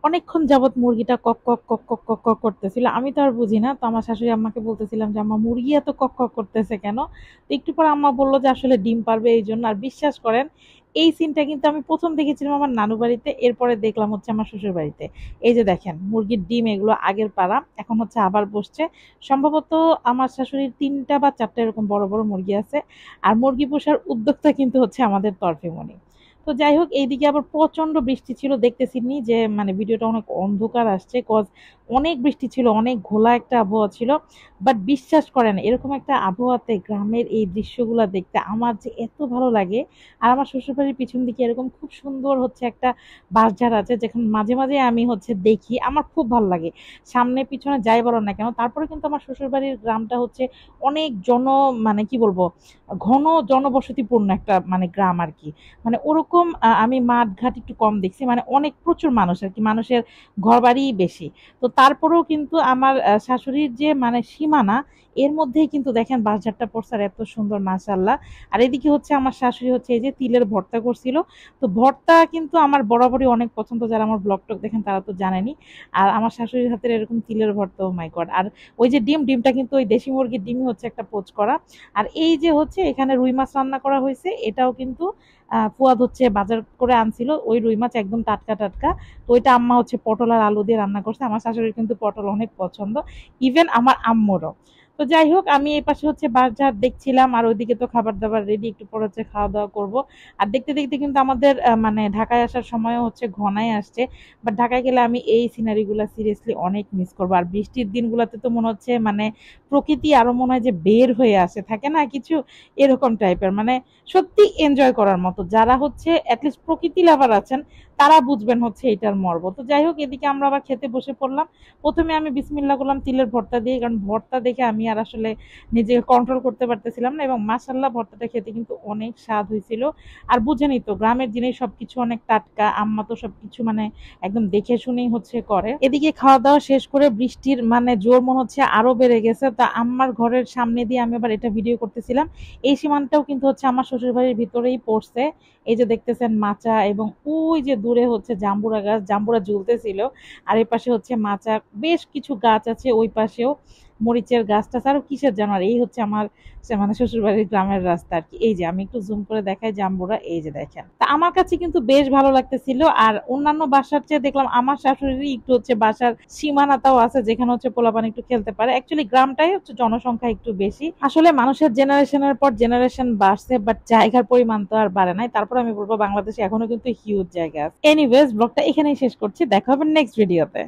অনেকক্ষণ যাবৎ মুরগিটা কক কক কক কক কক কক করতেছিল। আমি তো আর বুঝি না। তো আমার শাশুড়ি আম্মাকে বলতেছিলাম যে, "আম্মা মুরগি এত কক কক করতেছে কেন?" তো একটু পরে আম্মা বলল যে, "আসলে ডিম পাড়বে এইজন্য।" আর বিশ্বাস করেন এই সিনটা কিন্তু আমি ১ম দেখেছিলাম আমার নানু বাড়িতে, এরপরে দেখলাম হচ্ছে আমার শ্বশুর বাড়িতে। এই যে দেখেন মুরগির ডিম এগুলো আগের পাড়া, এখন হচ্ছে আবার বসছে। সম্ভবত আমার শাশুড়ির ৩ টা বা ৪ টা এরকম বড়, বড় মুরগি আছে। আর মুরগি পোষার উদ্যোক্তা কিন্তু হচ্ছে আমাদের তরফিমনি। তো যাই হোক এইদিকে আবার প্রচন্ড বৃষ্টি ছিল, দেখতেছিনি যে মানে ভিডিওটা অনেক অন্ধকার আসছে কজ অনেক বৃষ্টি ছিল, অনেক ঘোলা একটা আবহাওয়া ছিল। বাট বিশ্বাস করেন এরকম একটা আবহাওয়াতে গ্রামের এই দৃশ্যগুলা দেখতে আমার যে এত ভালো লাগে। আর আমার শ্বশুরবাড়ির পিছন দিকে এরকম খুব সুন্দর হচ্ছে একটা বাঁশঝাড় আছে, যেখানে মাঝে মাঝে আমি হচ্ছে দেখি, আমার খুব ভালো লাগে। সামনে পিছনে যাই বলো না কেন, তারপরে কিন্তু আমার শ্বশুরবাড়ির গ্রামটা হচ্ছে অনেক মানে কি বলবো, ঘন জনবসতিপূর্ণ একটা মানে গ্রাম আর কি। মানে ওরকম আমি মাঠ-ঘাট একটু কম দেখছি। মানে অনেক প্রচুর মানুষ আরকি। মানুষের ঘরবাড়িই বেশি। তো তারপরেও কিন্তু আমার শাশুড়ির যে মানে সীমানা, এর মধ্যেই কিন্তু দেখেন বাঁশঝাড়টা পড়ছে আর এত সুন্দর মাশাআল্লাহ। আর এদিকে হচ্ছে আমার শাশুড়ি হচ্ছে এই যে তিলের ভর্তা করছিল। তো ভর্তা কিন্তু আমার বরাবরই অনেক পছন্দ। যারা আমার ব্লগ-টগ দেখেন তারা তো জানেনই। আর আমার শাশুড়ির হাতের এরকম তিলের ভর্তা, ওহ মাই গড! আর ওই যে ডিমটা কিন্তু ওই দেশি মুরগির ডিমই হচ্ছে একটা পোচ করা। আর এই যে হচ্ছে এখানে রুই মাছ রান্না করা হইছে, এটাও কিন্তু ফুয়াদ হচ্ছে বাজার করে আনছিল ওই রুই মাছ একদম টাটকা টাটকা। তো ওইটা আম্মা হচ্ছে পটল আর আলু দিয়ে রান্না করছে। আমার শাশুড়ির কিন্তু পটল অনেক পছন্দ, ইভেন আমার আম্মুরও। তো যাই হোক আমি এই পাশে হচ্ছে বাজার দেখছিলাম আর ওইদিকে তো খাবার দাবার রেডি, একটু পর হচ্ছে খাওয়া দাওয়া করব। আর দেখতে দেখতে কিন্তু আমাদের মানে ঢাকায় আসার সময়ও হচ্ছে ঘনায় আসছে। বাট ঢাকায় গেলে আমি এই সিনারিগুলো সিরিয়াসলি অনেক মিস করবো। আর বৃষ্টির দিনগুলোতে তো মনে হচ্ছে মানে প্রকৃতি আরো মনে হয় যে বের হয়ে আসে, থাকে না কিছু এরকম টাইপের, মানে সত্যি এনজয় করার মতো। যারা হচ্ছে এটলিস্ট প্রকৃতি লাভার আছেন তারা বুঝবেন হচ্ছে এটার মর্ম। তো যাই হোক এদিকে আমরা আবার খেতে বসে পড়লাম। প্রথমে আমি বিসমিল্লাহ করলাম তিলের ভর্তা দিয়ে, কারণ ভর্তা দেখে আমি আর আসলে নিজেকে কন্ট্রোল করতে পারতেছিলাম না, এবং মাশাআল্লাহ ভর্তাটা খেতে কিন্তু অনেক স্বাদ হয়েছিল। আর বুঝেনই তো গ্রামের জিনিস সবকিছু অনেক টাটকা, আম্মা তো সবকিছু মানে একদম দেখে শুনেই হচ্ছে করে। এদিকে খাওয়া দাওয়া শেষ করে বৃষ্টির মানে জোর মনে হচ্ছে আরো বেড়ে গেছে, তা আম্মার ঘরের সামনে দিয়ে আমি আবার এটা ভিডিও করতেছিলাম। এই সীমানটাও কিন্তু হচ্ছে আমার শ্বশুরবাড়ির ভিতরেই পড়ছে। এই যে দেখতেছেন মাচা, এবং ওই যে দূরে হচ্ছে জাম্বুরা গাছ, জাম্বুরা ঝুলতেছিল। আর এই পাশে হচ্ছে মাচা, বেশ কিছু গাছ আছে ওই পাশেও, মরিচের গাছটা আরো কিসের যেন। আর এই হচ্ছে আমার মানে শ্বশুরবাড়ির গ্রামের রাস্তা আর কি। এই যে আমি একটু জুম করে দেখাই জাম্বুরা, এই যে দেখেন। তা আমার কাছে কিন্তু বেশ ভালো লাগতেছিল। আর অন্যান্য বাসার চেয়ে দেখলাম আমার শাশুড়িরই একটু হচ্ছে বাসার সীমানাটাও আছে, যেখানে হচ্ছে পোলাপান একটু খেলতে পারে। অ্যাকচুয়ালি গ্রামটাই হচ্ছে জনসংখ্যা একটু বেশি। আসলে মানুষের জেনারেশনের পর জেনারেশন বাড়ছে, বাট জায়গার পরিমাণ তো আর বাড়ে নাই। তারপর আমি বলবো বাংলাদেশে এখনো কিন্তু হিউজ জায়গা আছে। এনিওয়েজ ব্লগটা এখানেই শেষ করছি, দেখা হবে নেক্সট ভিডিওতে।